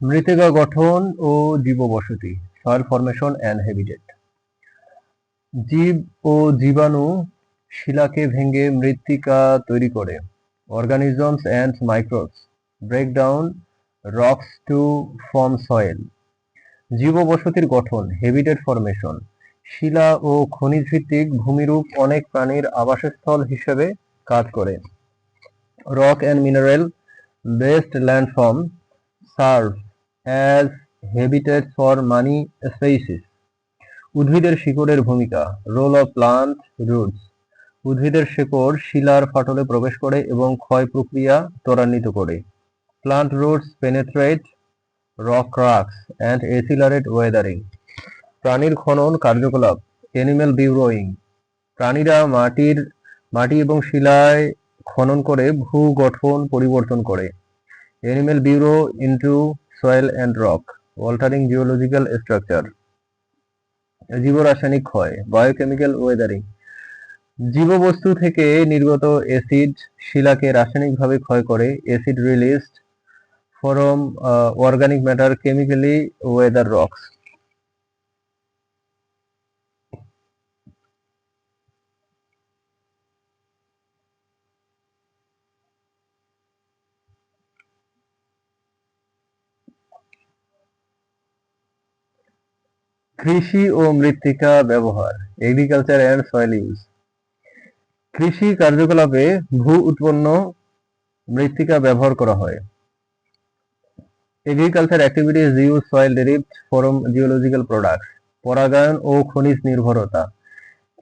মৃত্তিকা গঠন ও জীববসতি, সয়েল ফরমেশন অ্যান্ড হ্যাবিটেট। জীব ও জীবাণু শিলাকে ভেঙে মৃত্তিকা তৈরি করে। Organisms and microbes break down rocks to form soil. জীববসতির গঠন, হ্যাবিটেট ফরমেশন, শিলা ও খনিজ ভিত্তিক ভূমিরূপ অনেক প্রাণীর আবাসস্থল হিসেবে কাজ করে। Rock and mineral based landform serve as habitat for money species. উদ্ভিদের শিকড়ের ভূমিকা, রোল অফ প্লান্ট রুটস। উদ্ভিদের শিকড় শিলার ফাটলে প্রবেশ করে এবং ক্ষয় প্রক্রিয়া ত্বরান্বিত করে। Plant roots penetrate rock cracks and accelerate weathering. প্রাণীর খনন কার্যকলাপ, অ্যানিম্যাল বিউরোয়িং। প্রাণীরা মাটি এবং শিলায় খনন করে ভূ গঠন পরিবর্তন করে। Animal burrow into soil and rock, altering geological structure. জীবরাসায়নিক ক্ষয়, বায়োকেমিক্যাল ওয়েদারিং। জীববস্তু থেকে নির্গত অ্যাসিড শিলাকে রাসায়নিকভাবে ক্ষয় করে। Acid released from organic matter chemically weather rocks. কৃষি ও মৃত্তিকা ব্যবহার, এগ্রিকালচার অ্যান্ড সয়েল ইউজ। কৃষি কার্যকলাপে ভূ উৎপন্ন মৃত্তিকা ব্যবহার করা হয়। Agriculture activities use soil derived from geological products. পরাগায়ন ও খনিজ নির্ভরতা।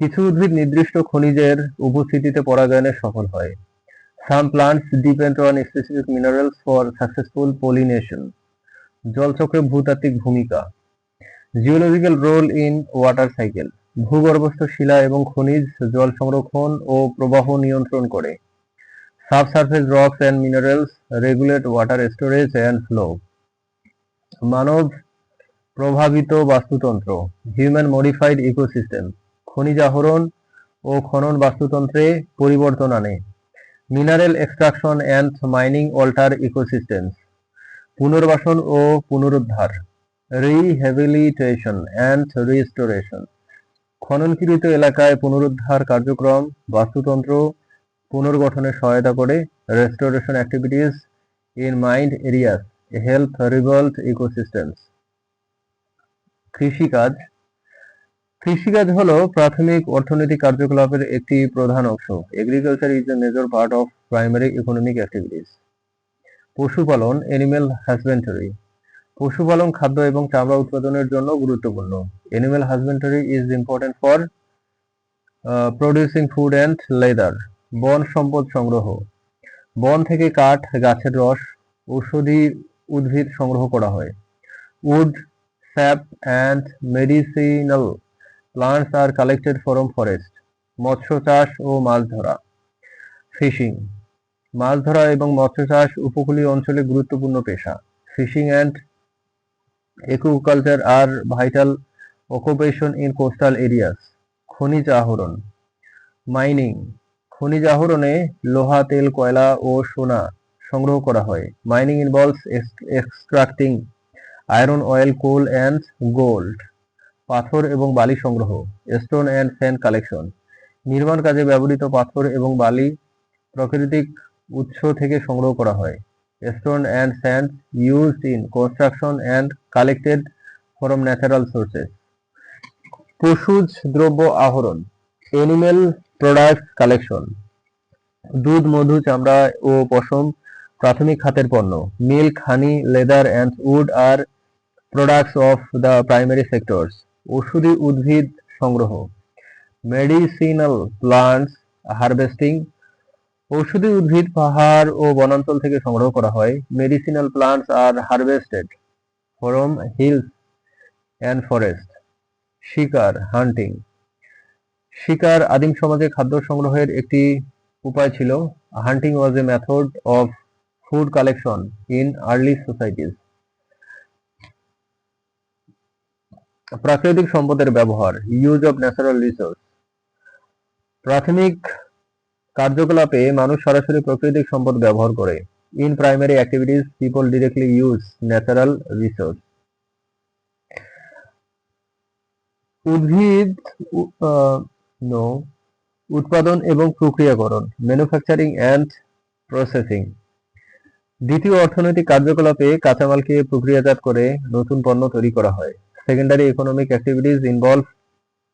কিছু উদ্ভিদ নির্দিষ্ট খনিজের উপস্থিতিতে পরাগায়নে সফল হয়। Some plants depend on specific minerals for successful pollination. জলচক্রে ভূতাত্ত্বিক ভূমিকা। Geological role in water cycle. ভূগর্ভস্থ শিলা এবং খনিজ জল সংরক্ষণ ও প্রবাহ নিয়ন্ত্রণ করে। Subsurface rocks and minerals regulate water storage and flow. মানব প্রভাবিত বাস্তুতন্ত্র, হিউম্যান মডিফাইড ইকোসিস্টেম। খনিজ আহরণ ও খনন বাস্তুতন্ত্রে পরিবর্তন আনে। Mineral extraction and mining alter ecosystems. পুনর্বাসন ও পুনরুদ্ধার, রিহ্যাবিলিটেশন অ্যান্ড রিস্টোরেশন। খননকৃত এলাকায় পুনরুদ্ধার কার্যক্রম বাস্তুতন্ত্র পুনর্গঠনে সহায়তা করে। Restoration activities in mind areas help rebuild ecosystems. কৃষিকাজ। কৃষিকাজ হলো প্রাথমিক অর্থনৈতিক কার্যকলাপের একটি প্রধান অংশ। Agriculture is a major part of primary economic activities. পশুপালন, অ্যানিমেল হাজবেন্ডারি। পশুপালন খাদ্য এবং চামড়া উৎপাদনের জন্য গুরুত্বপূর্ণ। Animal husbandry is important for producing food and leather. বন সম্পদ সংগ্রহ। বন থেকে কাঠ, গাছের রস, ঔষধি উদ্ভিদ সংগ্রহ করা হয়। Wood, sap and medicinal plants are collected from forest. মৎস্য চাষ ও মাছ ধরা। ফিশিং। মাছ ধরা এবং মৎস্য চাষ উপকূলীয় অঞ্চলে গুরুত্বপূর্ণ পেশা। Fishing and aquaculture are vital occupation in coastal areas. খনিজ আহরণ। মাইনিং। খনিজ আহরণে লোহা, তেল, কয়লা ও সোনা সংগ্রহ করা হয়। Mining involves extracting iron, oil, coal and gold. পাথর এবং বালি সংগ্রহ। Stone and sand collection. নির্মাণ কাজে ব্যবহৃত পাথর এবং বালি প্রাকৃতিক উৎস থেকে সংগ্রহ করা হয়। Stone and sand used in construction and collected from natural sources. পশুজ দ্রব্য আহরণ। Animal products collection. দুধ, মধু, চামড়া ও পশম প্রাথমিক খাতের পণ্য। Milk, honey, leather and wood are products of the primary sectors. ঔষধি উদ্ভিদ সংগ্রহ। Medicinal plants harvesting. ঔষধি উদ্ভিদ পাহাড় ও বনাঞ্চল থেকে সংগ্রহ করা হয়। Medicinal plants are harvested from hills and forest. শিকার, হান্টিং। শিকার আদিম সমাজে খাদ্য সংগ্রহের একটি উপায় ছিল। Hunting was a method of food collection in early societies. প্রাকৃতিক সম্পদের ব্যবহার, ইউজ অফ ন্যাচারাল রিসোর্স। প্রাথমিক কার্যকলাপে মানুষ সরাসরি প্রাকৃতিক সম্পদ ব্যবহার করে। In primary activities, people directly use natural resource. উদ্ভিদ নো উৎপাদন এবং প্রক্রিয়াকরণ, ম্যানুফ্যাকচারিং অ্যান্ড প্রসেসিং। দ্বিতীয় অর্থনৈতিক কার্যকলাপে কাঁচামালকে প্রক্রিয়াজাত করে নতুন পণ্য তৈরি করা হয়। Secondary economic activities involve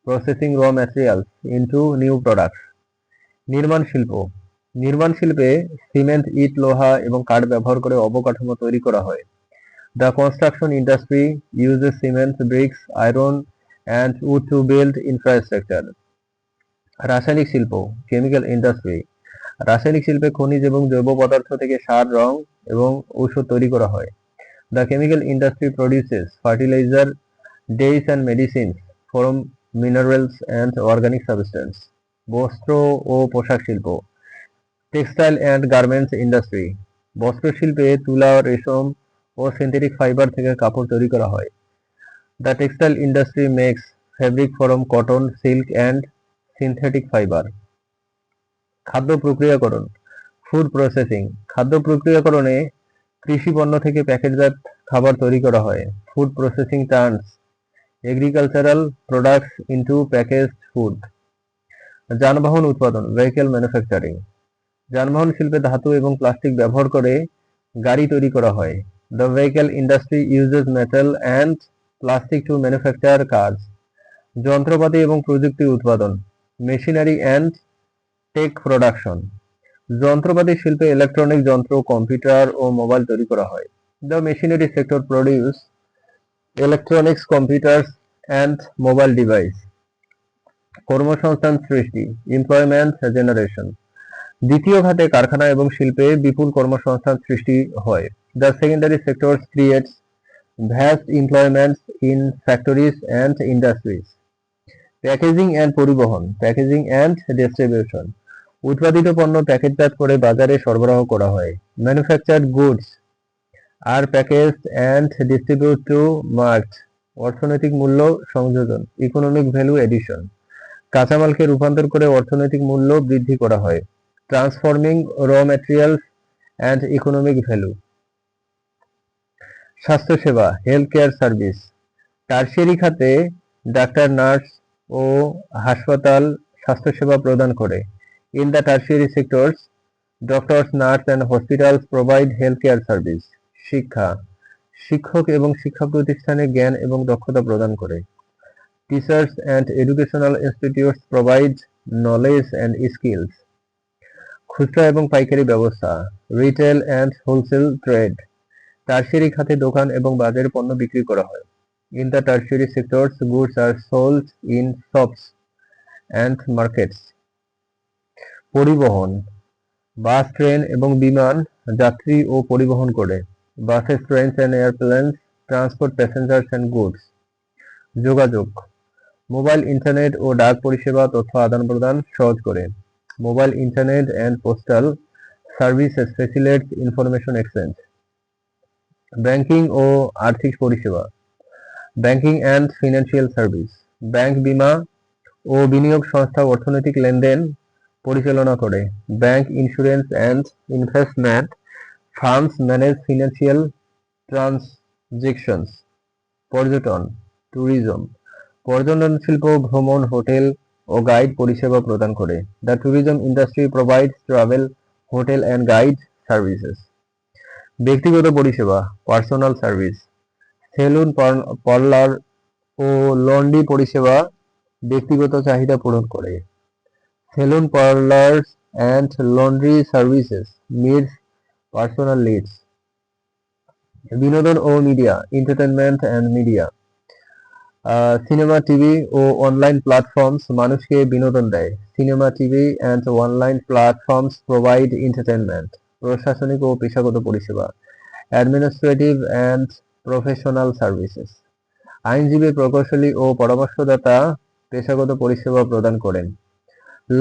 processing raw materials into new products. নির্মাণ শিল্প, নির্মাণ শিল্পে সিমেন্ট, ইট, লোহা এবং কাঠ ব্যবহার করে অবকাঠামো তৈরি করা হয়। The construction industry uses cement, bricks, iron, and wood to build infrastructure. রাসায়নিক শিল্প, কেমিক্যাল ইন্ডাস্ট্রি। রাসায়নিক শিল্পে খনিজ এবং জৈব পদার্থ থেকে সার, রং এবং ঔষধ তৈরি করা হয়। The chemical industry produces fertilizer, dyes and medicines from minerals and organic substance. বস্ত্র ও পোশাক শিল্প, টেক্সটাইল অ্যান্ড গার্মেন্টস ইন্ডাস্ট্রি। বস্ত্র শিল্পে তুলা, রেশম ও সিনথেটিক ফাইবার থেকে কাপড় তৈরি করা হয়। The textile industry makes fabric from cotton, silk and synthetic fiber. খাদ্য প্রক্রিয়াকরণ, ফুড প্রসেসিং। খাদ্য প্রক্রিয়াকরণে কৃষি পণ্য থেকে প্যাকেটজাত খাবার তৈরি করা হয়। Food processing turns agricultural products into packaged food. যানবাহন উৎপাদন, ভেহিকেল ম্যানুফ্যাকচারিং। যানবাহন শিল্পে ধাতু এবং প্লাস্টিক ব্যবহার করে গাড়ি তৈরি করা হয়। The vehicle industry uses metal and plastic to manufacture cars. যন্ত্রপাতি এবং প্রযুক্তি উৎপাদন, মেশিনারি অ্যান্ড টেক প্রোডাকশন। যন্ত্রপাতি শিল্পে ইলেকট্রনিক যন্ত্র, কম্পিউটার ও মোবাইল তৈরি করা হয়। The machinery sector produce electronics, computers and mobile device. কর্মসংস্থান সৃষ্টি, এমপ্লয়মেন্ট জেনারেশন। দ্বিতীয় খাতে কারখানা এবং শিল্পে বিপুল কর্মসংস্থান সৃষ্টি হয়। The secondary sectors creates vast employments in factories and industries. Packaging and পরিবহন, প্যাকেজিং অ্যান্ড ডিস্ট্রিবিউশন। উৎপাদিত পণ্য প্যাকেটজাত করে বাজারে সরবরাহ করা হয়। Manufactured goods are packaged and distribute to market. অর্থনৈতিক মূল্য সংযোজন, ইকোনমিক ভ্যালু এডিশন। কাঁচামালকে রূপান্তর করে অর্থনৈতিক মূল্য বৃদ্ধি করা হয়। ট্রান্সফর্মিং র ম্যাটেরিয়ালস অ্যান্ড ইকোনমিক ভ্যালু। স্বাস্থ্যসেবা, হেলথ কেয়ার সার্ভিস। টারশিয়ারি খাতে ডাক্তার, নার্স ও হাসপাতাল স্বাস্থ্যসেবা প্রদান করে। In the tertiary sectors, doctors, nurse and hospitals provide health care service. শিক্ষা, শিক্ষক এবং শিক্ষা প্রতিষ্ঠানে জ্ঞান এবং দক্ষতা প্রদান করে। Teachers and educational institutes provide knowledge and skills. খুচরা এবং পাইকারি ব্যবস্থা, retail and wholesale trade. Tertiary খাতে দোকান এবং বাজারে পণ্য বিক্রি করা হয়। In the tertiary sectors, goods are sold in shops and markets. পরিবহন, বাস, ট্রেন এবং বিমান যাত্রী ও পরিবহন করে। Buses, trains and airplanes transport passengers and goods. যোগাযোগ, মোবাইল, ইন্টারনেট ও ডাক পরিষেবা তথ্য আদান প্রদান সহজ করে। Mobile, internet and postal services facilitates information exchange. Banking ও আর্থিক পরিষেবা, banking and financial service. Bank, বীমা ও বিনিয়োগ সংস্থা অর্থনৈতিক লেনদেন পরিচালনা করে। Bank, insurance and investment firms manage financial transactions. পর্যটন, ট্যুরিজম। পর্যটন শিল্প ভ্রমণ, হোটেল ও গাইড পরিষেবা প্রদান করে। The tourism industry provides travel, hotel and guide services. ব্যক্তিগত পরিষেবা, পার্সোনাল সার্ভিস। সেলুন, পার্লার ও লন্ড্রি পরিষেবা ব্যক্তিগত চাহিদা পূরণ করে। Salon, parlours and laundry services meets personal needs. বিনোদন ও media, entertainment and media. Cinema, TV ও অনলাইন প্ল্যাটফর্মস মানুষকে বিনোদন দেয়। Cinema, TV and online platforms provide entertainment. প্রশাসনিক ও পেশাগত পরিষেবা, অ্যাডমিনিস্ট্রেটিভ অ্যান্ড প্রফেশনাল সার্ভিসেস। আইনজীবী, প্রকৌশলী ও পরামর্শদাতা পেশাগত পরিষেবা প্রদান করেন।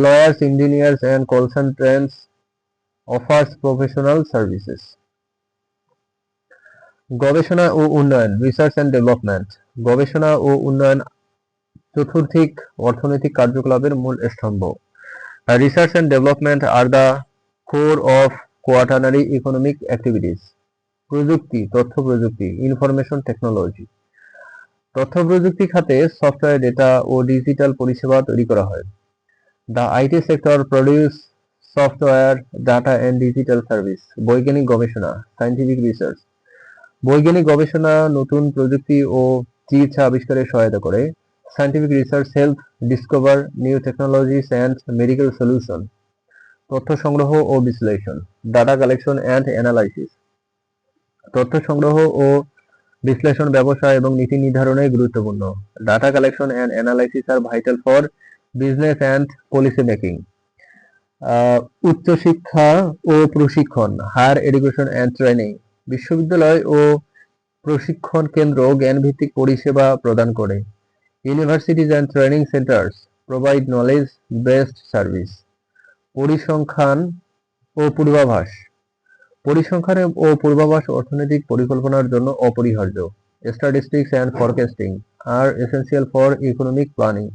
Lawyers, engineers and consultants offers professional services. গবেষণা ও উন্নয়ন, রিসার্চ অ্যান্ড ডেভেলপমেন্ট। গবেষণা ও উন্নয়ন চতুর্থিক অর্থনৈতিক কার্যকলাপের মূল স্তম্ভ। Research and development are the core of quaternary economic activities. প্রযুক্তি, তথ্য প্রযুক্তি, ইনফরমেশন টেকনোলজি। তথ্য প্রযুক্তি খাতে সফটওয়্যার, ডেটা ও ডিজিটাল পরিষেবা তৈরি করা হয়। The IT sector produce software, data and digital service. বৈজ্ঞানিক গবেষণা, সায়েন্টিফিক রিসার্চ। বৈজ্ঞানিক গবেষণা নতুন প্রযুক্তি ও চিকিৎসা আবিষ্কারে সহায়তা করে। Scientific research help discover new technologies and medical solution. তথ্য সংগ্রহ ও বিশ্লেষণ, ডাটা কালেকশন অ্যান্ড অ্যানালাইসিস। তথ্য সংগ্রহ ও বিশ্লেষণ ব্যবসা এবং নীতি নির্ধারণে গুরুত্বপূর্ণ। Data collection and analysis are vital for business and policy making. উচ্চশিক্ষা ও প্রশিক্ষণ, হায়ার এডুকেশন অ্যান্ড ট্রেনিং। বিশ্ববিদ্যালয় ও প্রশিক্ষণ কেন্দ্র জ্ঞানভিত্তিক পরিষেবা প্রদান করে। Universities and training centres provide knowledge based service. পরিসংখ্যান ও পূর্বাভাস। পরিসংখ্যান ও পূর্বাভাস অর্থনৈতিক পরিকল্পনার জন্য অপরিহার্য। Statistics and forecasting are essential for economic planning.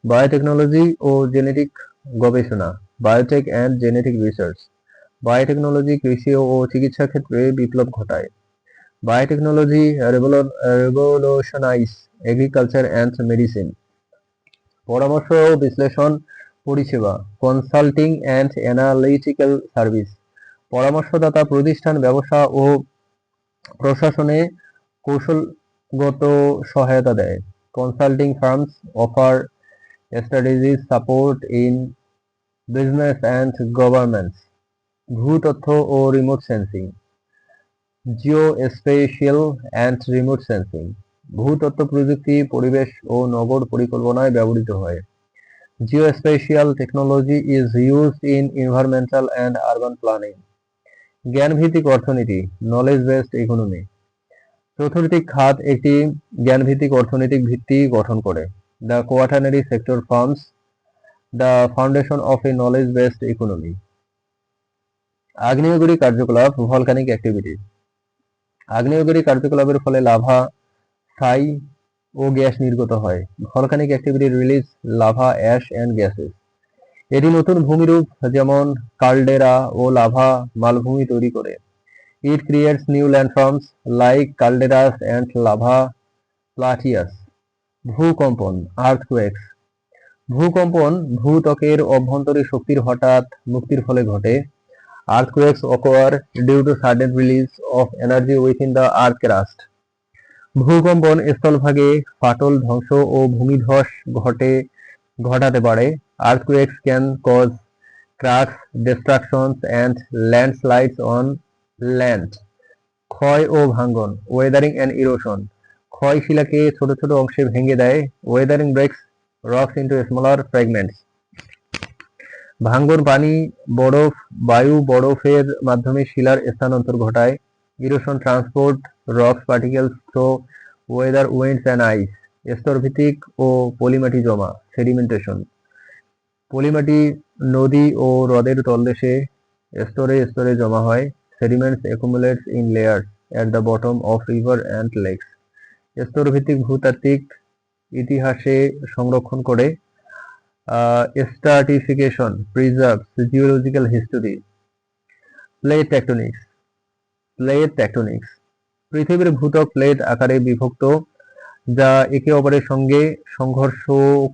Biotechnology ও জেনেটিক গবেষণা, biotech and genetic research. Biotechnology কৃষি ও চিকিৎসা ক্ষেত্রে বিপ্লব ঘটায়। Biotechnology revolutionize agriculture and medicine. পরামর্শ ও বিশ্লেষণ পরিষেবা, কনসাল্টিং অ্যান্ড অ্যানালিটিক্যাল সার্ভিস। পরামর্শদাতা প্রতিষ্ঠান ব্যবসা ও প্রশাসনে কৌশলগত সহায়তা দেয়। Consulting firms offer strategic support in business and governments. ভূতথ্য ও remote sensing, geospatial and remote sensing. ভূতত্ত্ব প্রযুক্তি পরিবেশ ও নগর পরিকল্পনায় ব্যবহৃত হয়। Geospatial technology is used in environmental and urban planning. জ্ঞানভিত্তিক অর্থনীতি, নলেজ বেসড ইকোনমি। চতুর্থ খাত একটি জ্ঞানভিত্তিক অর্থনৈতিক ভিত্তি গঠন করে। The quaternary sector forms the foundation of a knowledge based economy. আগ্নেয়গিরি কার্যকলাপ, ভলকানিক অ্যাক্টিভিটি। আগ্নেয়গিরি কার্যকলাপের ফলে লাভা, ছাই ও গ্যাস নির্গত হয়। Volcanic activity release lava, ash and gases. এটি নতুন ভূমিরূপ যেমন কালডেরা ও লাভা মালভূমি তৈরি করে। It creates new landforms like calderas and lava plateaus. ভূকম্পন, আর্থকোয়েকস। ভূকম্পন ভূত্বকের অভ্যন্তরে শক্তির হঠাৎ মুক্তির ফলে ঘটে। Earthquakes occur due to sudden release of energy within the earth crust. ভূকম্পন স্থলভাগে ফাটল, ধ্বংস ও ভূমিধস ঘটাতে পারে। Earthquakes can cause cracks, destructions and landslides on land. ক্ষয় ও ভাঙ্গন, weathering and erosion. ক্ষয় শিলাকে ছোট ছোট অংশে ভেঙে দেয়। Weathering breaks rocks into smaller fragments. ভাঙ্গন পানি, বরফ, বায়ু, বরফের মাধ্যমে শিলার স্থানান্তর ঘটায়। Erosion transport rocks particles through weather, winds and ice. স্তরভিত্তিক ও পলিমাটি জমা, সেডিমেন্টেশন। পলিমাটি নদী ও হ্রদের তলদেশে স্তরে স্তরে জমা হয়। সেডিমেন্টস accumulates in layers at the bottom of river and lakes. স্তরভিত্তিক ভূতাত্ত্বিক ইতিহাসে সংরক্ষণ করে। Stratification preserves geological history. Plate tectonics. Plate tectonics. পৃথিবীর ভূত্বক প্লেট আকারে বিভক্ত যা একে অপরের সঙ্গে সংঘর্ষ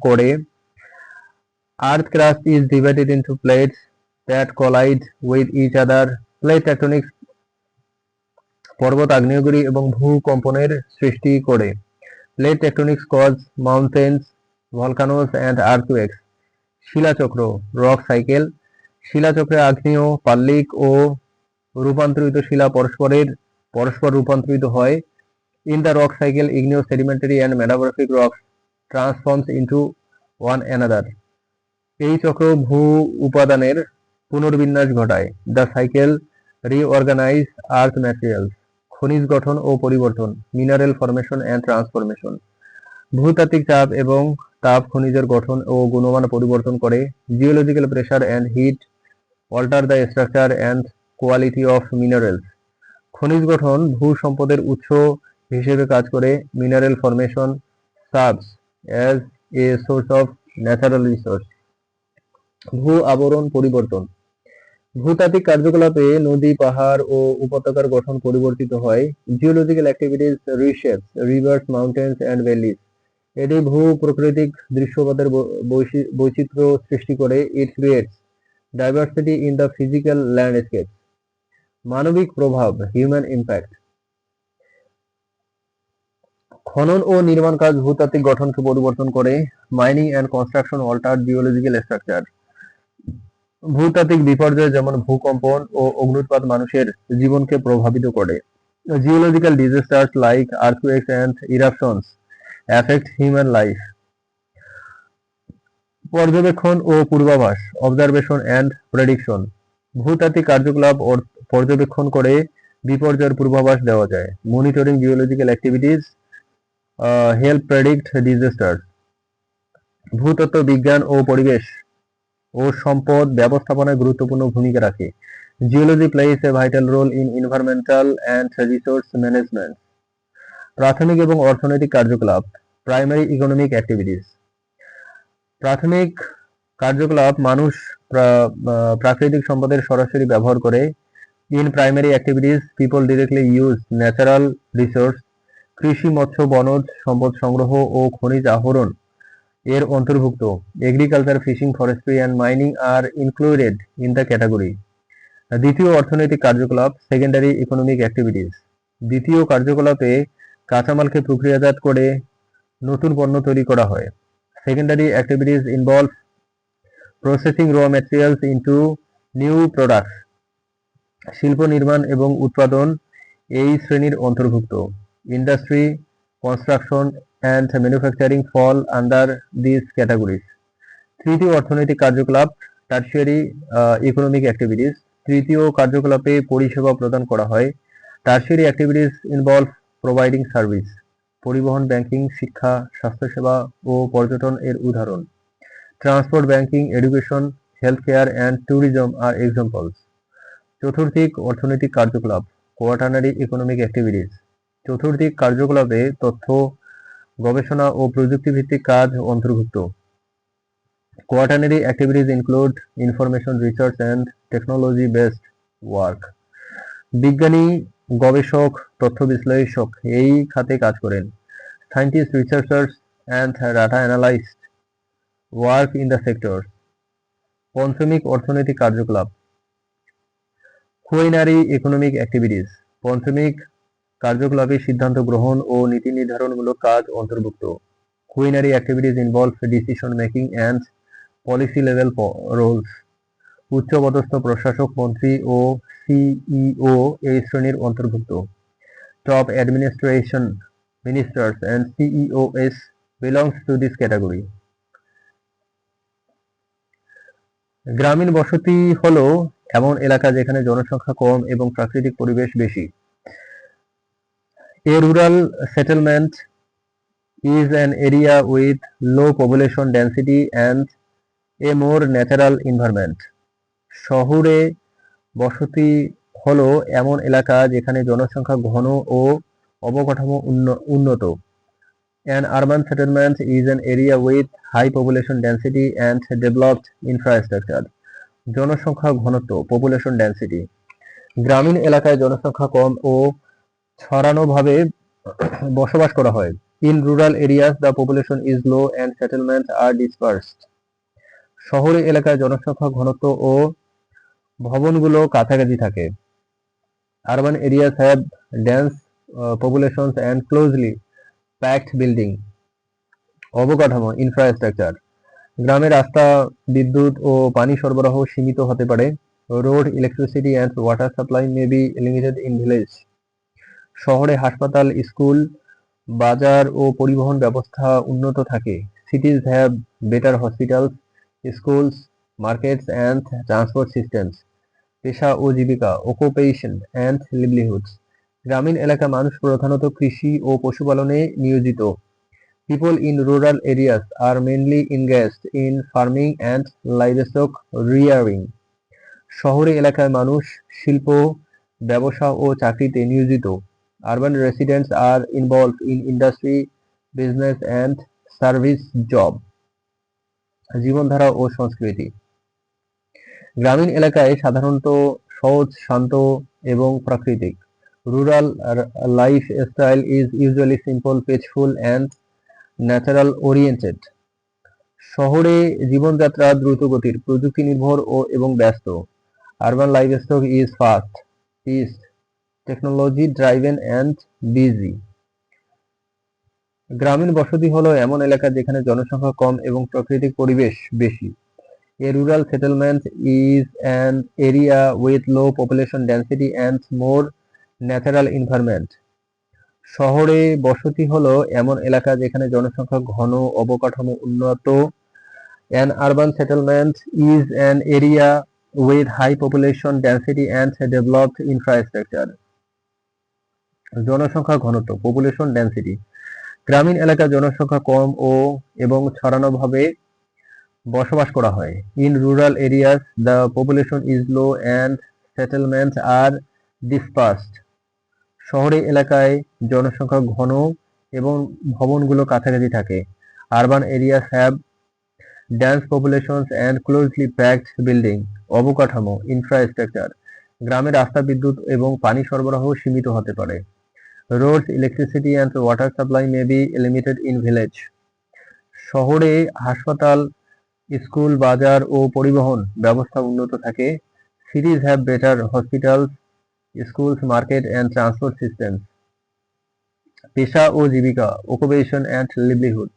করে। Earth crust is divided into plates that collide with each other. Plate tectonics পর্বত, আগ্নেয়গিরি এবং ভূকম্পনের সৃষ্টি করে। Plate tectonics cause mountains, volcanoes and earthquakes. শিলাচক্র, রক সাইকেল। শিলাচক্রে আগ্নেয়, পাললিক ও রূপান্তরিত শিলা পরস্পর রূপান্তরিত হয়। In the rock cycle, igneous, sedimentary and metamorphic rocks transforms into one another. এই চক্র ভূ উপাদানের পুনর্বিন্যাস ঘটায়। The cycle reorganize earth materials. খনিজ গঠন ও পরিবর্তন, mineral formation and transformation. ভূতাত্ত্বিক চাপ এবং তাপ খনিজের গঠন ও গুণমান পরিবর্তন করে। Geological pressure and heat alter the structure and quality of minerals. খনিজ গঠন ভূ সম্পদের উৎস হিসেবে কাজ করে। Mineral formation serves as a source of natural resource. ভূ আবরণ পরিবর্তন, ভূতাত্ত্বিক কার্যকলাপে নদী, পাহাড় ও উপত্যকার গঠন পরিবর্তিত হয়। Geological activities reshapes rivers, mountains and valleys. এটি ভূ-প্রাকৃতিক দৃশ্যপটের বৈচিত্র্য সৃষ্টি করে। It creates diversity in the physical landscape. মানবিক প্রভাব, হিউম্যান ইম্প্যাক্ট। খনন ও নির্মাণ কাজ ভূতাত্ত্বিক গঠনকে পরিবর্তন করে। Mining and construction alter geological structure. ভূতাত্ত্বিক বিপর্যয় যেমন ভূকম্পন ও অগ্ন্যুৎপাত মানুষের জীবনকে প্রভাবিত করে। Geological disasters like earthquakes and eruptions affect human life. পর্যবেক্ষণ ও পূর্বাভাস, অবজারভেশন অ্যান্ড প্রেডিকশন। ভূতাত্ত্বিক কার্যকলাপ পর্যবেক্ষণ করে বিপর্যয়ের পূর্বাভাস দেওয়া যায়। Monitoring geological activities help predict disasters. ভূতত্ত্ব বিজ্ঞান ও পরিবেশ ও সম্পদ ব্যবস্থাপনায় গুরুত্বপূর্ণ ভূমিকা রাখে। Geology plays a vital role in environmental and resource management. প্রাথমিক এবং অর্থনৈতিক কার্যকলাপ, প্রাইমারি ইকোনমিক অ্যাক্টিভিটিস। প্রাথমিক কার্যকলাপ মানুষ প্রাকৃতিক সম্পদের সরাসরি ব্যবহার করে। In primary activities people directly use natural resource. কৃষি, মৎস্য, বনজ সম্পদ সংগ্রহ ও খনিজ আহরণ এর অন্তর্ভুক্ত। Agriculture, fishing, forestry and mining are included in the category. দ্বিতীয় অর্থনৈতিক কার্যকলাপ, সেকেন্ডারি ইকোনমিক অ্যাক্টিভিটিস। দ্বিতীয় কার্যকলাপে কাঁচামালকে প্রক্রিয়াজাত করে নতুন পণ্য তৈরি করা হয়। Secondary activities involve processing raw materials into new products. শিল্প নির্মাণ এবং উৎপাদন এই শ্রেণীর অন্তর্ভুক্ত। Industry, construction and manufacturing fall under this categories. তৃতীয় অর্থনৈতিক কার্যকলাপ, টারশিয়ারি ইকোনমিক অ্যাক্টিভিটিস। তৃতীয় কার্যকলাপে পরিষেবা প্রদান করা হয়। Tertiary activities involve providing service. পরিবহন, ব্যাংকিং, শিক্ষা, স্বাস্থ্যসেবা ও পর্যটন এর উদাহরণ। Transport, banking, education, health care and tourism are examples. চতুর্থিক অর্থনৈতিক কার্যকলাপ, কোয়াটার্নারি ইকোনমিক অ্যাক্টিভিটিস। চতুর্থিক কার্যকলাপে তথ্য, গবেষণা ও প্রযুক্তি ভিত্তিক কাজ অন্তর্ভুক্ত। Quaternary activities include information research and technology based work. বিজ্ঞানী, গবেষক, তথ্য বিশ্লেষক এই খাতে কাজ করেন। Scientists, researchers and data analysts work in the sector. পঞ্চমিক অর্থনৈতিক কার্যকলাপ, কুইনারি ইকোনমিক অ্যাক্টিভিটিস। পঞ্চমিক কার্যকলাপে সিদ্ধান্ত গ্রহণ ও নীতি নির্ধারণমূলক কাজ অন্তর্ভুক্ত। Quinary activities involve decision making and policy level roles. উচ্চপদস্থ প্রশাসক, মন্ত্রী ও সিইও এই শ্রেণীর অন্তর্ভুক্ত। Top administration ministers and CEOs belongs to this category. গ্রামীণ বসতি হলো এমন এলাকা যেখানে জনসংখ্যা কম এবং প্রাকৃতিক পরিবেশ বেশি। A rural settlement is an area with low population density and a more natural environment. শহরে বসতি হলো এমন এলাকা যেখানে জনসংখ্যা ঘন ও অবকাঠামো উন্নত। An urban settlement is an area with high population density and developed infrastructure. জনসংখ্যা ঘনত্ব, পপুলেশন ডেন্সিটি। গ্রামীণ এলাকায় জনসংখ্যা কম ও ছড়ানোভাবে বসবাস করা হয়। In rural areas the population is low and settlements are dispersed. শহরে এলাকায় জনসংখ্যা ঘনত্ব ও ভবনগুলো কাছাকাছি থাকে। Urban areas have dense populations and closely packed building. অবকাঠামো, ইনফ্রাস্ট্রাকচার। গ্রামে রাস্তা, বিদ্যুৎ ও পানি সরবরাহ সীমিত হতে পারে। Road, electricity and water supply may be limited in village. শহরে হাসপাতাল, স্কুল, বাজার ও পরিবহন ব্যবস্থা উন্নত থাকে। Cities have better hospitals, schools, markets and transport systems. পেশা ও জীবিকা, অকুপেশন অ্যান্ড লিভলিহুডস। গ্রামীণ এলাকা মানুষ প্রধানত কৃষি ও পশুপালনে নিয়োজিত। People in rural areas are mainly engaged in farming and livestock rearing. শহরে এলাকায় মানুষ শিল্প, ব্যবসা ও চাকরিতে নিয়োজিত। Urban residents are involved in industry, business and service job. জীবনধারা ও সংস্কৃতি। গ্রামীণ এলাকায় সাধারণত সহজ, শান্ত এবং প্রাকৃতিক। Rural lifestyle is usually simple, peaceful and natural oriented. শহরে জীবনযাত্রা দ্রুতগতির, প্রযুক্তি নির্ভর এবং ব্যস্ত। Urban lifestyle is fast, pissed, technology driven and busy. গ্রামীণ বসতি হলো এমন এলাকা যেখানে জনসংখ্যা কম এবং প্রাকৃতিক পরিবেশ বেশি। A rural settlement is an area with low population density and more natural environment. শহরে বসতি হলো এমন এলাকা যেখানে জনসংখ্যা ঘন, অবকাঠামো উন্নত। An urban settlement is an area with high population density and developed infrastructure. জনসংখ্যা ঘনত্ব, পপুলেশন ডেন্সিটি। গ্রামীণ এলাকায় জনসংখ্যা কম এবং ছড়ানোভাবে বসবাস করা হয়। In rural areas the population is low and settlements are dispersed. শহরে এলাকায় জনসংখ্যা ঘন এবং ভবনগুলো কাছাকাছি থাকে। Urban areas have dense populations and closely packed building. অবকাঠামো, ইনফ্রাস্ট্রাকচার। গ্রামে রাস্তা, বিদ্যুৎ এবং পানি সরবরাহ সীমিত হতে পারে। Roads, electricity and water supply may be limited in village. শহরে হাসপাতাল, স্কুল, বাজার ও পরিবহন ব্যবস্থা উন্নত থাকে। Cities have better hospitals, schools, market and transport systems. পেশা ও জীবিকা, অকুপেশন অ্যান্ড লিভলিহুড।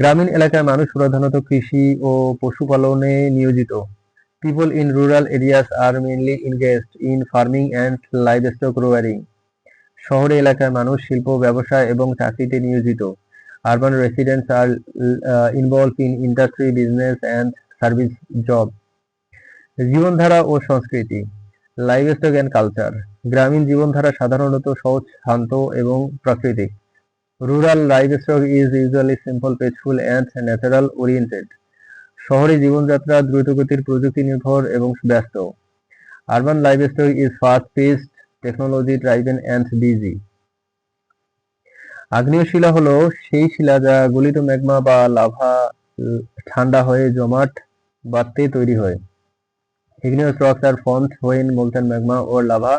গ্রামীণ এলাকায় মানুষ প্রধানত কৃষি ও পশুপালনে নিয়োজিত। People in rural areas R mainly engaged in farming and livestock roaring. শহরে এলাকায় মানুষ শিল্প, ব্যবসায় এবং চাকরিতে নিয়োজিত। Urban residents are involved in industry, business and service job. জীবনধারা ও সংস্কৃতি, লাইভস্টক অ্যান্ড কালচার। গ্রামীণ জীবনধারা সাধারণত সহজ, শান্ত এবং প্রাকৃতিক। Rural livestock is usually simple, peaceful and natural oriented. শহরে জীবনযাত্রা দ্রুতগতির, প্রযুক্তি নির্ভর এবং ব্যস্ত। Urban livestock is fast paced, technology driven and busy. আগ্নেয় শিলা হলো সেই শিলা যা গলিত ম্যাগমা বা লাভা ঠান্ডা হয়ে জমাট বাঁধতে তৈরি হয়। Igneous rocks are formed when molten magma or lava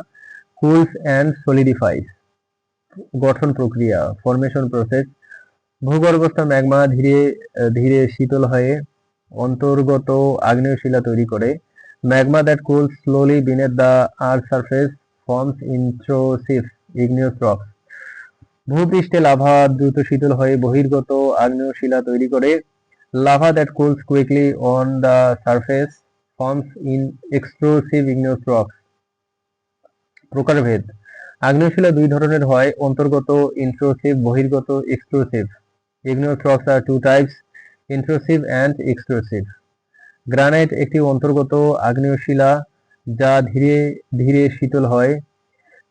cools and solidifies. গঠন প্রক্রিয়া, ফর্মেশন প্রসেস। ভূগর্ভস্থ ম্যাগমা ধীরে ধীরে শীতল হয়ে অন্তর্গত আগ্নেয় শিলা তৈরি করে। Magma that cools slowly beneath the earth's surface forms intrusive igneous rocks. ভূপৃষ্ঠে লাভা দ্রুত শীতল হয়ে বহির্গত আগ্নেয় শিলা তৈরি করে। Lava that cools quickly on the surface forms in extrusive igneous rocks. প্রকারভেদ, আগ্নেয় শিলা দুই ধরনের হয়, অন্তর্গত ইন্ট্রুসিভ, বহির্গত extrusive. Igneous rocks are two types, intrusive and extrusive. Granite একটি অন্তর্গত আগ্নেয় শিলা যা ধীরে ধীরে শীতল হয়।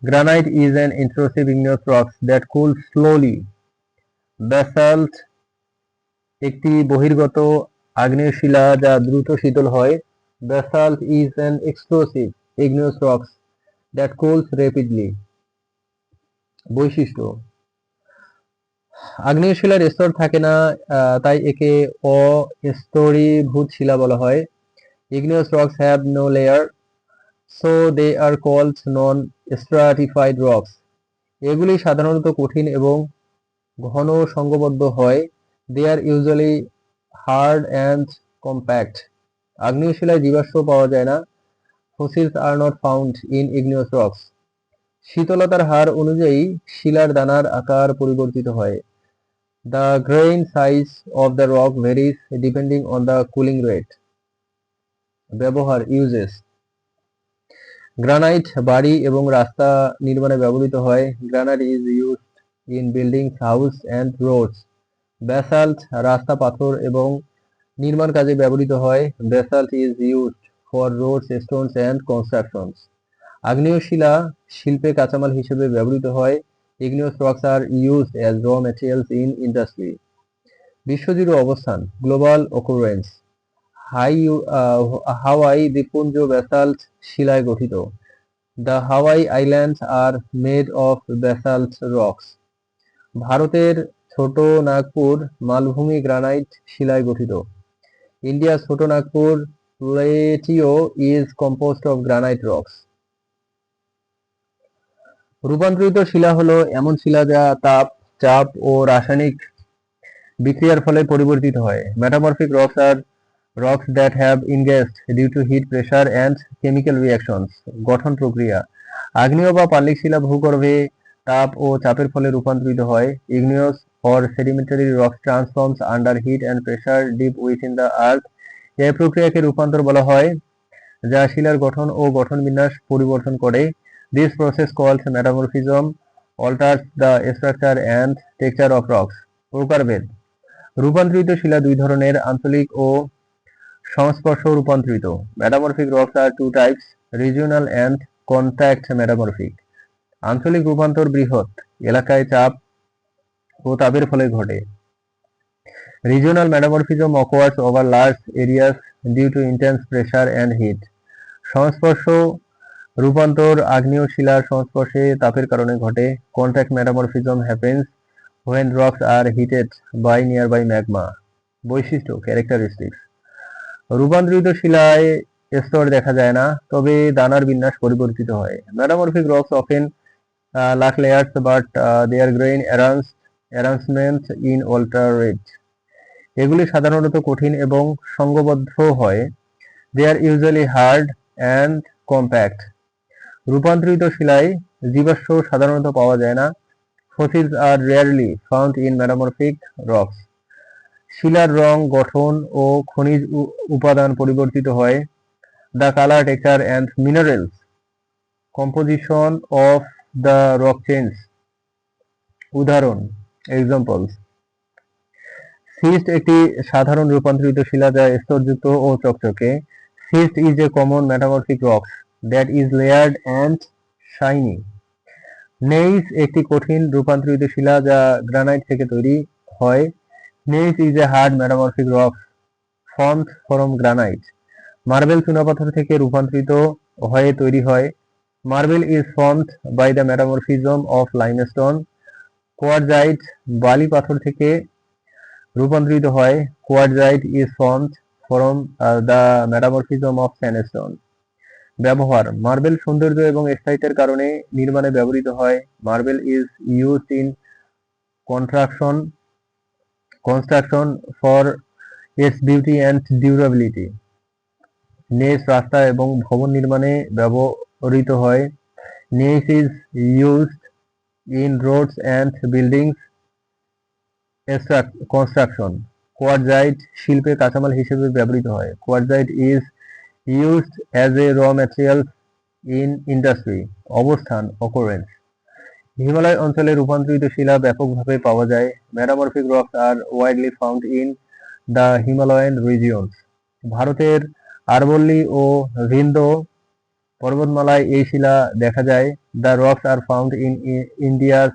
Granite is an intrusive igneous rock that cools slowly. Basalt একটি বহির্গত আগ্নেয় শিলা যা দ্রুত শীতল হয়। Basalt is an extrusive igneous rock that cools rapidly. বৈশিষ্ট্য, আগ্নেয় শিলার স্তর থাকে না, তাই একে অস্তরীভূত শিলা বলা হয়। Igneous rocks have no layer, so they are called non-stratified rocks. এগুলি সাধারণত কঠিন এবং ঘন সংঘবদ্ধ হয়। They are usually hard and compact. আগ্নেয় শিলায় জীবাশ্ম পাওয়া যায় না। Fossils are not found in igneous rocks. শীতলতার হার অনুযায়ী শিলার দানার আকার পরিবর্তিত হয়। The grain size of the rock varies depending on the cooling rate. ব্যবহার, uses. গ্রানাইট বাড়ি এবং রাস্তা নির্মাণে ব্যবহৃত হয়। Granite is used in buildings, houses and roads. Basalt রাস্তা, পাথর এবং নির্মাণ কাজে ব্যবহৃত হয়। Basalt is used for roads, stones and constructions. আগ্নেয় শিলা শিল্পে কাঁচামাল হিসেবে ব্যবহৃত হয়। Igneous rocks are used as raw materials in industry. বিশ্বজুড়ে অবস্থান, গ্লোবাল occurrence. হাওয়াই দ্বীপপুঞ্জ ব্যাসাল্ট শিলায় গঠিত। The Hawaii Islands are made of basalt rocks. ভারতের ছোট নাগপুর মালভূমি গ্রানাইট শিলায় গঠিত। ইন্ডিয়া ছোট Nagpur plateau is composed of granite rocks. রূপান্তরিত শিলা হলো এমন শিলা যা তাপ, চাপ ও রাসায়নিক বিক্রিয়ার ফলে পরিবর্তিত হয়। Metamorphic rocks are rocks that have engaged due to heat, pressure and chemical reactions. গঠন প্রক্রিয়া: আগ্নেয় বা পাললিক শিলা ভূগর্ভে তাপ ও চাপের ফলে রূপান্তরিত হয়। Igneous or sedimentary rocks transforms under heat and pressure deep within the earth. এই প্রক্রিয়াকে রূপান্তর বলা হয়, যা শিলার গঠন ও গঠন বিন্যাস পরিবর্তন করে। This process called metamorphism alters the structure and texture of rocks. প্রকারভেদ: রূপান্তরিত শিলা দুই ধরনের, আঞ্চলিক ও সংস্পর্শ রূপান্তরিত। Metamorphic rocks are two types, regional and contact metamorphic. আঞ্চলিক রূপান্তর বৃহৎ এলাকায় চাপ ও তাপের ফলে ঘটে। Regional metamorphism occurs over large areas due to intense pressure and heat. সংস্পর্শ রূপান্তর আগ্নেয় শিলার সংস্পর্শে তাপের কারণে ঘটে। Contact metamorphism happens when rocks are heated by nearby magma. বৈশিষ্ট্য characteristics: রূপান্তরিত শিলায় স্তর দেখা যায় না, তবে দানার বিন্যাস পরিবর্তিত হয়। Metamorphic rocks often lack layers but their grain arrangement in alterate. এগুলি সাধারণত কঠিন এবং সংঘবদ্ধ হয়। They are usually hard and compact. রূপান্তরিত শিলায় জীবাশ্ম সাধারণত পাওয়া যায় না। Fossils are rarely found in metamorphic rocks. শিলার রং, গঠন ও খনিজ উপাদান পরিবর্তিত হয়। The color, texture and minerals composition of the rock change. উদাহরণ: examples: Schist একটি সাধারণ রূপান্তরিত শিলা যা স্তরযুক্ত ও চকচকে। Schist is a common metamorphic rock that is layered and shiny. Gneiss একটি কঠিন রূপান্তরিত শিলা যা গ্রানাইট থেকে তৈরি হয়। Gneiss is a hard metamorphic rock formed from granite. Marble চুনাপাথর থেকে রূপান্তরিত হয়ে তৈরি হয়। Marble is formed by the metamorphism of limestone. Quartzite বালি পাথর থেকে রূপান্তরিত হয়। Quartzite is formed from the metamorphism of sandstone. ব্যবহার: মার্বেল সৌন্দর্য এবং স্থায়িত্বের কারণে নির্মাণে ব্যবহৃত হয়। Marble is used in construction for its beauty and durability. Nails রাস্তা এবং ভবন নির্মাণে ব্যবহৃত হয়। Nails is used in roads and buildings construction. Quartzite শিল্পে কাঁচামাল হিসেবে ব্যবহৃত হয়। Quartzite is used as a raw material in industry. অবস্থান occurrence: হিমালয় অঞ্চলে রূপান্তরিত শিলা ব্যাপকভাবে পাওয়া যায়। Metamorphic rocks are widely found in the Himalayan regions. ভারতের আরবল্লী ও ভিন্দ পর্বতমালায় এই শিলা দেখা যায়। The rocks are found in India's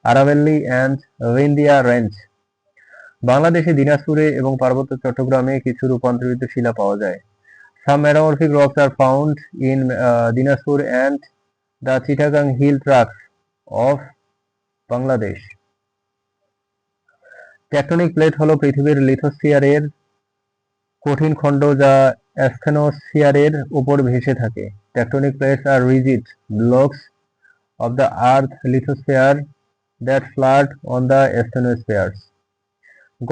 Aravalli and Vindhya range. বাংলাদেশে দিনাজপুরে এবং পার্বত্য চট্টগ্রামে কিছু রূপান্তরিত শিলা পাওয়া যায়। Some metamorphic rocks are found in Dinajpur and the Chittagong hill tracts of Bangladesh. Tectonic plate হলো পৃথিবীর লিথোস্ফিয়ারের কঠিন খণ্ড যা অ্যাস্থেনোস্ফিয়ারের উপর ভেসে থাকে। Tectonic plates are rigid blocks of the earth lithosphere that float on the asthenospheres.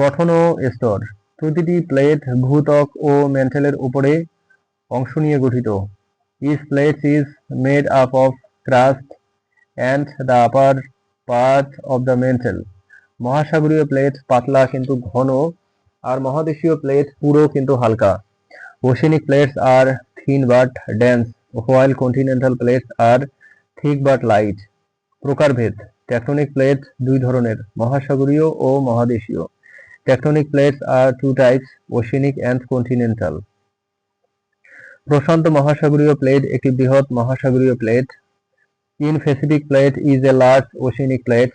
গঠন ও স্তর: প্রতিটি প্লেট ভূত্বক ও ম্যান্টেলের উপরে অংশ নিয়ে গঠিত। Each plate is made up of crust and the upper part of the mantle. মহাসাগরীয় প্লেট পাতলা কিন্তু ঘন, আর মহাদেশীয় প্লেট পুরু কিন্তু হালকা। Oceanic plates are thin but dense, while continental plates are thick but light. প্রকারভেদ: টেকটনিক প্লেট দুই ধরনের, মহাসাগরীয় ও মহাদেশীয়। Tectonic plates are two types, oceanic and continental. প্রশান্ত মহাসাগরীয় প্লেট একটি বৃহৎ মহাসাগরীয় plate. Pacific plate is a large oceanic plate.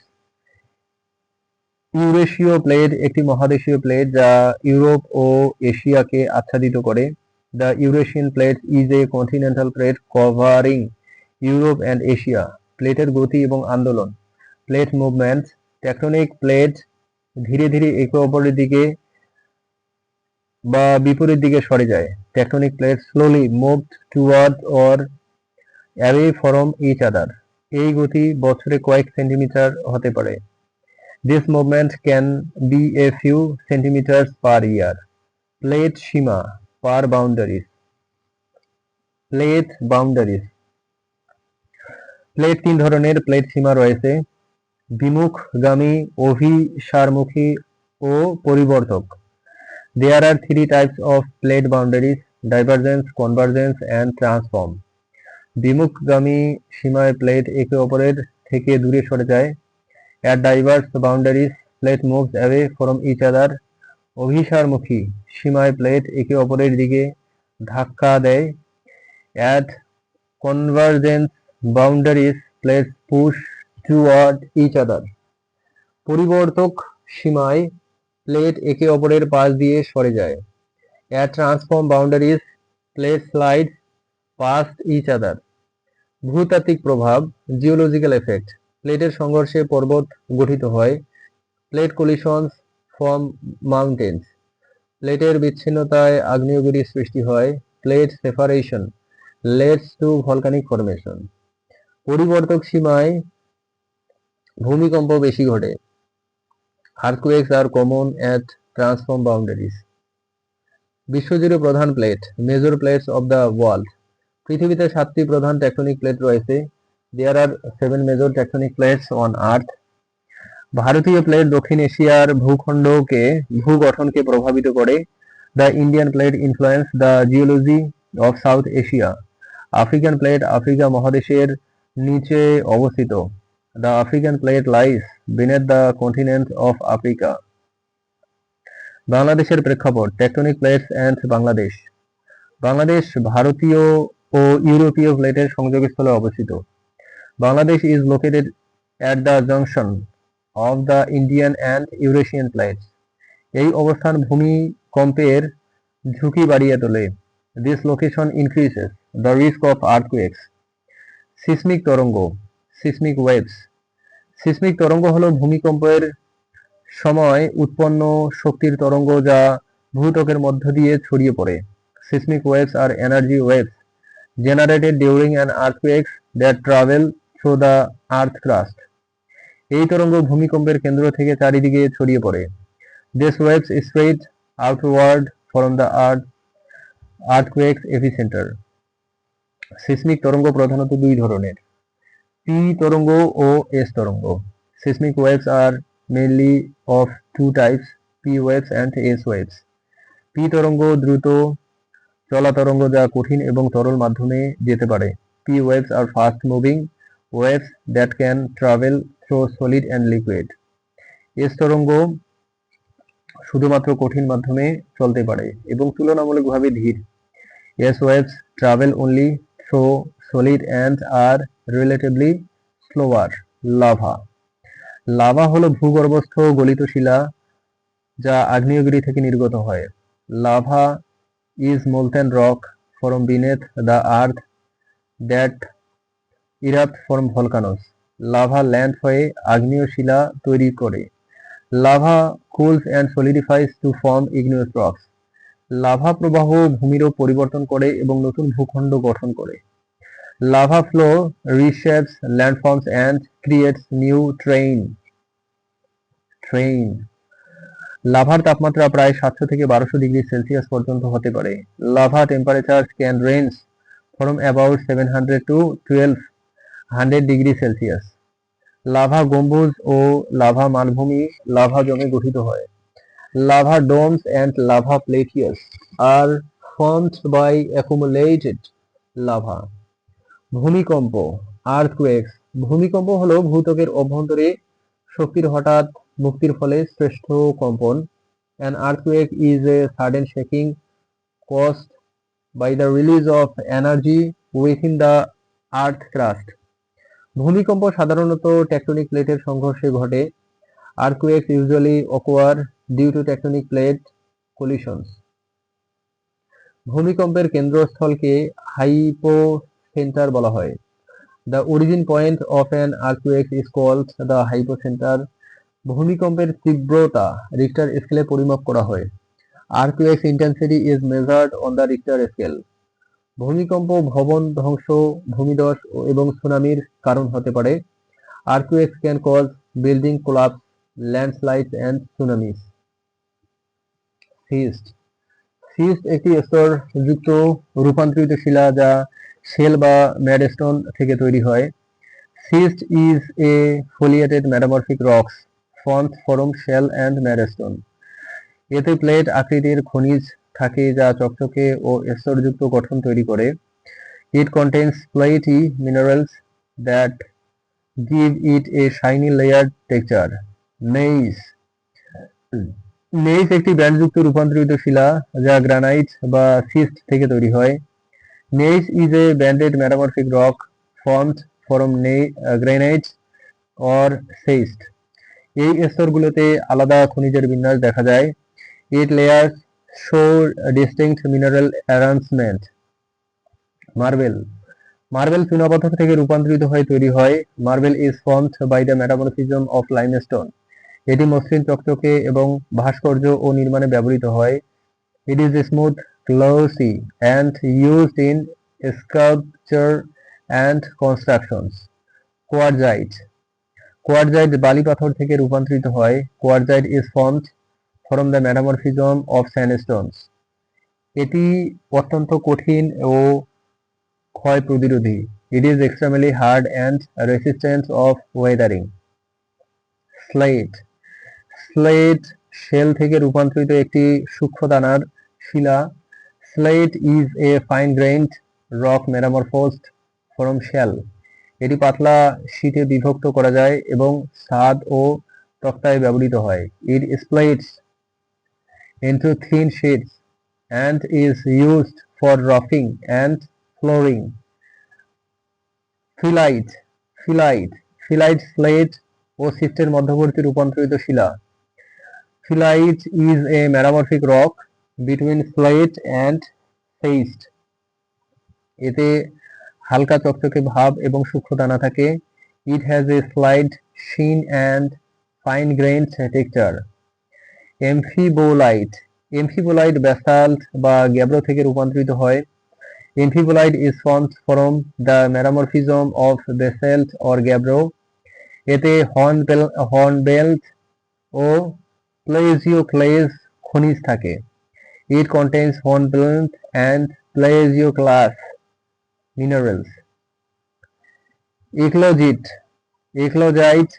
ইউরেশীয় প্লেট একটি মহাদেশীয় প্লেট যা ইউরোপ ও এশিয়াকে আচ্ছাদিত করে। The Eurasian plate is a continental plate covering Europe and Asia. প্লেটের গতি এবং আন্দোলন: প্লেট মুভমেন্ট: টেকটনিক প্লেট ধীরে ধীরে একে অপরের দিকে বা বিপরীত দিকে সরে যায়। Tectonic plate slowly moved toward or away from each other. এই গতি বছরে কয়েক সেন্টিমিটার হতে পারে। This movement can be a few centimetres per year. Plate সীমা পার বাউন্ডারিজ। Plate boundaries. প্লেট তিন ধরনের প্লেট সীমা রয়েছে: বিমুখগামী, অভিসারমুখী ও পরিবর্তক। There are three types of plate boundaries: divergence, convergence and transform. বিমুখগামী সীমায় প্লেট একে অপরের থেকে দূরে সরে যায়। At diverse boundaries, plate moves away from each other. অভিসারমুখী সীমায় প্লেট একে অপরের দিকে ধাক্কা দেয়। At convergence boundaries, plates push toward each other. পরিবর্তক সীমায় প্লেট একে অপরের পাশ দিয়ে সরে যায়। At transform boundaries, plates slide past each other. ভূতাত্ত্বিক প্রভাব, জিওলজিক্যাল এফেক্ট। প্লেটের সংঘর্ষে পর্বত গঠিত হয়। Plate কলিশনস form mountains. প্লেটের বিচ্ছিন্নতায় আগ্নেয়গিরির সৃষ্টি হয়। Plate separation leads to volcanic formation. পরিবর্তক সীমায় ভূমিকম্প বেশি ঘটে। Earthquakes are common at transform boundaries. বিশ্বজুড়ে প্রধান plate, major plates of the world. পৃথিবীতে 7টি প্রধান টেকটনিক প্লেট রয়েছে। There are 7 major tectonic plates on Earth. ভারতীয় প্লেট দক্ষিণ এশিয়ার ভূগঠনকে প্রভাবিত করে। The Indian plate influence the geology of South Asia. African plate Africa মহাদেশের নিচে অবস্থিত। The African plate lies beneath the continent of Africa. বাংলাদেশের প্রেক্ষাপট, tectonic plates and Bangladesh. Bangladesh ভারতীয় ও ইউরোপীয় প্লেটের সংযোগস্থলে অবস্থিত। Bangladesh is located at the junction of the Indian and Eurasian plates. এই অবস্থান ভূমিকম্পের ঝুঁকি বাড়িয়ে তোলে। This location increases the risk of earthquakes. Seismic তরঙ্গ, সিসমিক ওয়েভস। সিসমিক তরঙ্গ হলো ভূমিকম্পের সময় উৎপন্ন শক্তির তরঙ্গ যা ভূত্বকের মধ্য দিয়ে ছড়িয়ে পড়ে। Seismic waves are energy waves generated during an earthquake that travel through the earth crust. এই তরঙ্গ ভূমিকম্পের কেন্দ্র থেকে চারিদিকে ছড়িয়ে পড়ে। These waves spread outward from the earthquake's epicenter. Seismic তরঙ্গ প্রধানত দুই ধরনের: পি তরঙ্গ ও এস তরঙ্গ। Seismic waves are mainly of two types: P waves and S waves. P তরঙ্গ দ্রুত চলা তরঙ্গ যা কঠিন এবং তরল মাধ্যমে যেতে পারে। P waves are fast moving waves that can travel through solid and liquid. S তরঙ্গ শুধুমাত্র কঠিন মাধ্যমে চলতে পারে এবং তুলনামূলকভাবে ধীর। S waves travel only through solid and are relatively slower. Lava. Lava হলো ভূগর্ভস্থ গলিত শিলা যা আগ্নেয়গিরি থেকে নির্গত হয়। Lava is molten rock from beneath the earth that erupt from volcanoes. Lava land হয়ে আগ্নেয় শিলা তৈরি করে। Lava cools and solidifies to form igneous rocks. Lava প্রবাহ ভূমিরূপ পরিবর্তন করে এবং নতুন ভূখণ্ড গঠন করে। Lava flow reshapes landforms and creates new terrain. লাভার তাপমাত্রা প্রায় 700 থেকে 1200 ডিগ্রি সেলসিয়াস পর্যন্ত হতে পারে। Lava temperature can range from about 700 to 1200 degree Celsius. Lava গম্বুজ ও লাভা মালভূমি লাভা জমে গঠিত হয়। Lava domes and lava plateaus are formed by accumulated lava. ভূমিকম্প, আর্থকুয়েকস। ভূমিকম্প হলো ভূত্বকের অভ্যন্তরে শক্তির হঠাৎ মুক্তির ফলে শ্রেষ্ঠ কম্পন। An earthquake is a sudden shaking caused by the release of energy within the earth crust. ভূমিকম্প সাধারণত টেকটনিক প্লেটের সংঘর্ষে ঘটে। Earthquakes usually occur due to tectonic plate collisions. ভূমিকম্পের কেন্দ্রস্থলকে হাইপোসেন্টার বলা হয়। The origin point of an earthquake is called the hypocenter. ভূমিকম্পের তীব্রতা রিক্টার স্কেলে পরিমাপ করা হয়। Earthquakes intensity is measured on the Richter scale. ভূমিকম্প, ভবন ধ্বংস, ভূমিধস এবং সুনামির কারণ হতে পারে। Earthquakes can cause building collapse, landslides and tsunamis. Schist একটি স্তরযুক্ত রূপান্তরিত শিলা যা শেল বা ম্যাডস্টোন থেকে তৈরি হয়। Schist is a foliated metamorphic rocks formed from shell and ম্যাডস্টোন। এতে প্লেট আকৃতির খনিজ থাকে যা চকচকে ও স্তরযুক্ত গঠন তৈরি করে। It contains platy minerals that give it a shiny layered texture. নেইস একটি ব্যান্ডযুক্ত রূপান্তরিত শিলা যা গ্রানাইট বা সিস্ট থেকে তৈরি হয়। Gneiss is a banded metamorphic rock formed from granite or schist. এই স্তরগুলোতে আলাদা খনিজের বিন্যাস দেখা যায়। It layers show distinct mineral arrangement. Marble চুনাপাথর থেকে রূপান্তরিত হয়ে তৈরি হয়। Marble is formed by the metamorphism of limestone. এটি মসৃণ, চকচকে এবং ভাস্কর্য ও নির্মাণে ব্যবহৃত হয়। It is smooth, glossy and used in sculpture and constructions. Quartzite বালি পাথর থেকে রূপান্তরিত হয়। Quartzite is formed from the metamorphism of sandstones. এটি অত্যন্ত কঠিন ও ক্ষয় প্রতিরোধী। It is extremely hard and resistant of weathering. Slate shale থেকে রূপান্তরিত একটি সূক্ষ্ম দানার শিলা। Slate is a fine grained rock metamorphosed from shale. এটি পাতলা শীটে বিভক্ত করা যায় এবং ছাদ ও তক্তায় ব্যবহৃত হয়। It splits into thin sheets and is used for roofing and flooring. Phyllite slate ও সিস্টের মধ্যবর্তী রূপান্তরিত শিলা। Phyllite is a metamorphic rock between slate and schist. এতে হালকা চকচকে ভাব এবং সূক্ষ্ম দানা থাকে। It has a slight sheen and fine-grained texture. Amphibolite basalt বা গ্যাব্রো থেকে রূপান্তরিত হয়। Amphibolite is formed from the metamorphism of basalt or gabbro. এতে হর্নবেল ও প্লেজিওক্লেজ খনিজ থাকে। It contains hornblende and plagioclase minerals. Eclogite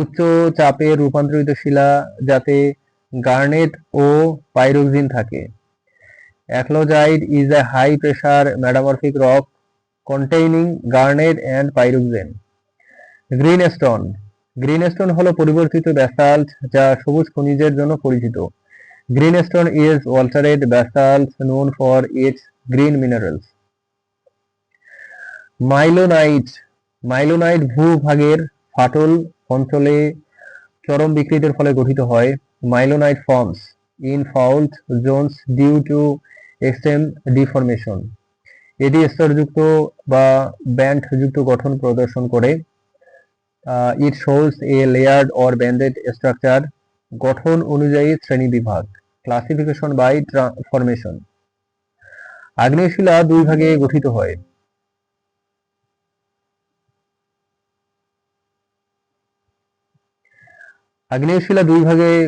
উচ্চ চাপে রূপান্তরিত শিলা যাতে গার্নেট ও পাইরোক্সিন থাকে। Eclogite is a high pressure metamorphic rock containing garnet and pyroxene. গ্রিনস্টোন হলো পরিবর্তিত ব্যাসাল্ট যা সবুজ খনিজের জন্য পরিচিত। Greenstone is altered basalt known for its green minerals. মাইলোনাইট ভূভাগের ফাটল অঞ্চলে চরম বিকৃতির ফলে গঠিত হয়। Mylonite forms in fault zones due to extreme deformation. এটি স্তরযুক্ত বা ব্যান্ডযুক্ত গঠন প্রদর্শন করে। It shows a layered or banded structure. গঠন অনুযায়ী শ্রেণীবিভাগ। Classification by formation. আগ্নেয় শিলা দুই ভাগে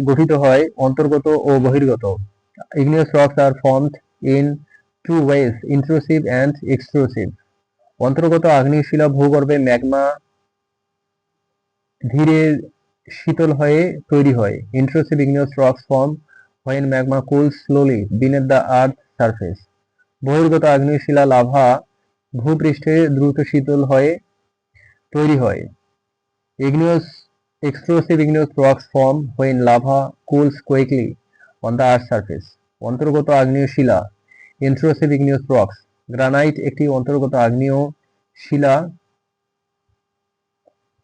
গঠিত হয়। অন্তর্গত ও বহির্গত। Igneous rocks are formed in two ways, intrusive and extrusive. অন্তর্গত আগ্নেয় শিলা ভূগর্ভে ম্যাগমা ধীরে শীতল হয়ে তৈরি হয়। Intrusive igneous rocks form when magma cools slowly beneath the earth's surface. বহির্গত আগ্নেয় শিলা লাভা ভূপৃষ্ঠে দ্রুত শীতল হয়ে তৈরি হয়। Extrusive igneous rocks form when lava cools quickly on the earth's surface. অন্তর্গত আগ্নেয় শিলা intrusive igneous rocks. গ্রানাইট একটি অন্তর্গত আগ্নেয় শিলা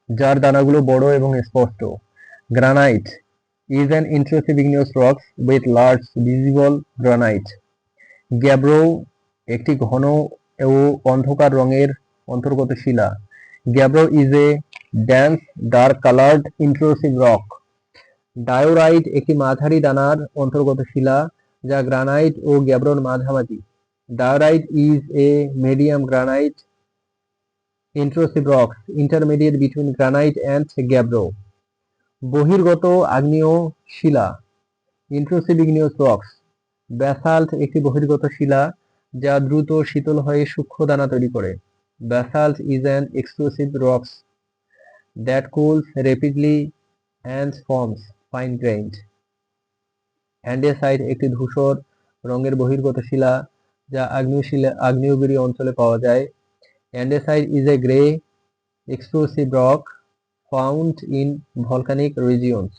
যার দানাগুলো বড় এবং স্পষ্ট। Granite is an intrusive igneous rock with large visible granite. Gabbro একটি ঘন ও অন্ধকার রঙের অন্তর্গত শিলা। Gabbro is a dense dark colored intrusive rock diorite একটি মাঝারি দানার অন্তর্গত শিলা যা গ্রানাইট ও গ্যাব্রোর মাঝামাঝি। Diorite is a medium granite intrusive rocks intermediate between granite and gabbro. বহির্গত আগ্নেয় শিলা intrusive igneous rocks. ব্যাসাল্ট একটি বহির্গত শিলা যা দ্রুত শীতল হয়ে সূক্ষ্ম দানা তৈরি করে। Basalt is an extrusive rocks that cools rapidly and forms fine grained. অ্যান্ডেসাইট একটি ধূসর রঙের বহির্গত শিলা যা আগ্নেয়গিরি অঞ্চলে পাওয়া যায়। Andesite is a grey extrusive rock found in volcanic regions.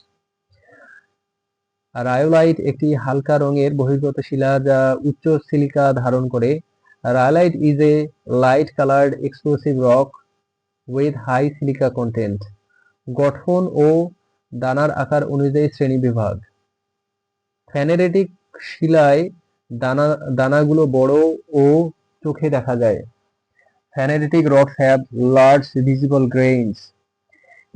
রায়োলাইট একটি হালকা রঙের বহির্গত শিলা যা উচ্চ সিলিকা ধারণ করে। রায়োলাইট is a light colored extrusive rock with high silica content. গঠন ও দানার আকার অনুযায়ী শ্রেণীবিভাগ। ফ্যানেরেটিক শিলায় দানাগুলো বড় ও চোখে দেখা যায়। Phaneretic rocks have large visible grains.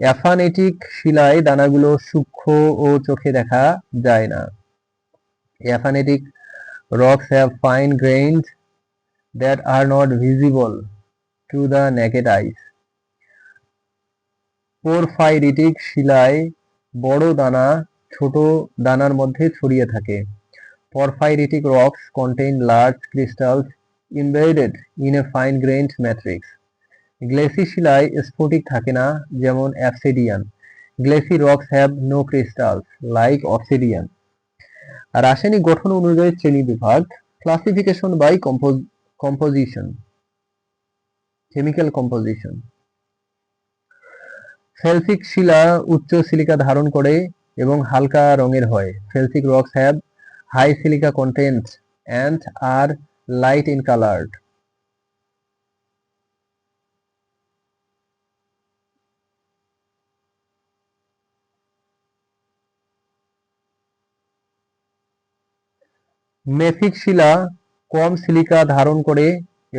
অ্যাফানেটিক শিলায় দানাগুলো সূক্ষ্ম ও চোখে দেখা যায় না। Aphanetic rocks have fine grains that are not visible to the naked eyes. পোরফাইরিটিক শিলায় বড় দানা ছোট দানার মধ্যে ছড়িয়ে থাকে। Porphyritic rocks contain large crystals embedded in a fine-grained matrix. Glassy শিলায় স্ফটিক থাকে না, যেমন obsidian. Glassy rocks have no crystals like obsidian. রাসায়নিক গঠন অনুযায়ী শ্রেণীবিভাগ। Classification by composition, chemical composition. Felsic শিলা উচ্চ সিলিকা ধারণ করে এবং হালকা রঙের হয়। Felsic rocks have high silica content and are light in colored. Mafic শিলা কম সিলিকা ধারণ করে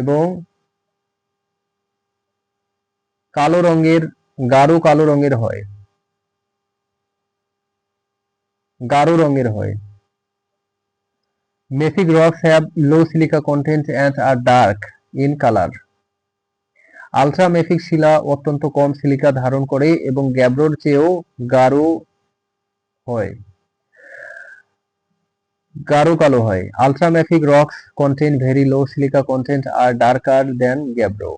এবং গাঢ় কালো রঙের হয়। Mafic rocks have low silica content and are dark in color. আলট্রামেফিক শিলা অত্যন্ত কম সিলিকা ধারণ করে এবং গ্যাব্রোর চেয়েও গাঢ় কালো হয়। Ultramafic rocks contain very low silica content are darker than gabbro.